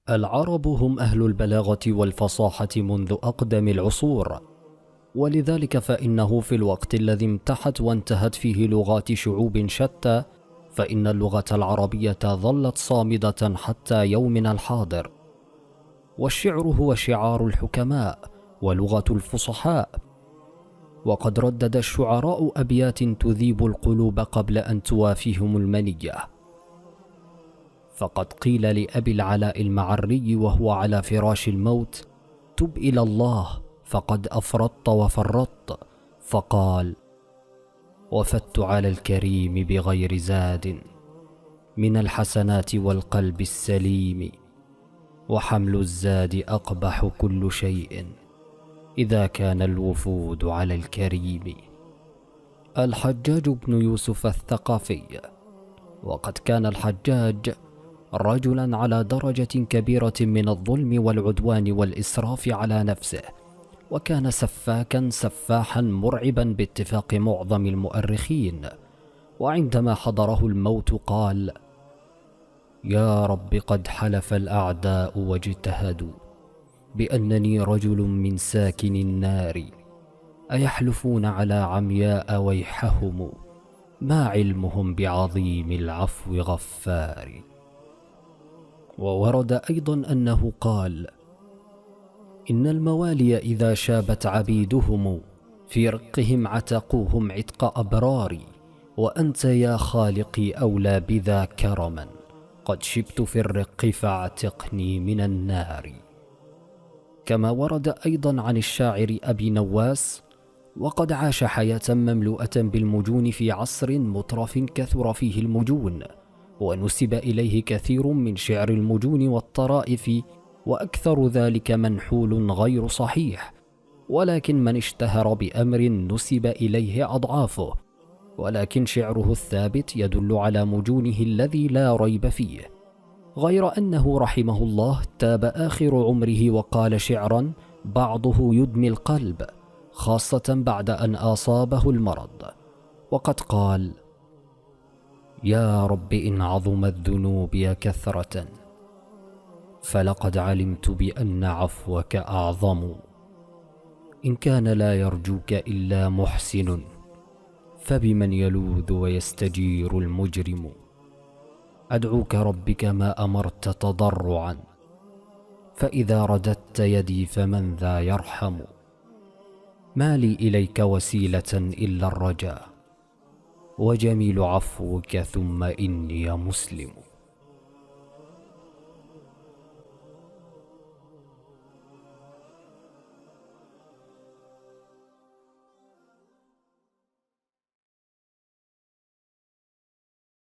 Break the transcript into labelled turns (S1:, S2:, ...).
S1: العرب هم أهل البلاغة والفصاحة منذ أقدم العصور، ولذلك فإنه في الوقت الذي امتحت وانتهت فيه لغات شعوب شتى، فإن اللغة العربية ظلت صامدة حتى يومنا الحاضر. والشعر هو شعار الحكماء ولغة الفصحاء، وقد ردد الشعراء أبيات تذيب القلوب قبل أن توافيهم المنية. فقد قيل لأبي العلاء المعري وهو على فراش الموت: تب إلى الله فقد أفرطت وفرطت، فقال: وفدت على الكريم بغير زاد من الحسنات والقلب السليم، وحمل الزاد أقبح كل شيء إذا كان الوفود على الكريم. الحجاج بن يوسف الثقافي. وقد كان الحجاج رجلا على درجة كبيرة من الظلم والعدوان والإسراف على نفسه، وكان سفاكا سفاحا مرعبا باتفاق معظم المؤرخين. وعندما حضره الموت قال: يا رب قد حلف الأعداء واجتهدوا بأنني رجل من ساكن النار، أيحلفون على عمياء ويحهم ما علمهم بعظيم العفو غفار. وورد أيضا أنه قال: إن الموالي إذا شابت عبيدهم في رقهم عتقوهم عتق أبرار، وأنت يا خالقي أولى بذا كرما، قد شبت في الرق فاعتقني من النار. كما ورد أيضا عن الشاعر أبي نواس: وقد عاش حياة مملوءة بالمجون في عصر مطرف كثر فيه المجون، ونسب إليه كثير من شعر المجون والطرائف، وأكثر ذلك منحول غير صحيح، ولكن من اشتهر بأمر نسب إليه أضعافه، ولكن شعره الثابت يدل على مجونه الذي لا ريب فيه. غير أنه رحمه الله تاب آخر عمره وقال شعرا بعضه يدمي القلب، خاصة بعد أن أصابه المرض، وقد قال: يا رب إن عظمت ذنوبي كثرة فلقد علمت بأن عفوك أعظم، إن كان لا يرجوك إلا محسن فبمن يلوذ ويستجير المجرم، أدعوك رب كما أمرت تضرعا، فإذا رددت يدي فمن ذا يرحم، ما لي إليك وسيلة إلا الرجاء، وجميل عفوك ثم إني مسلم.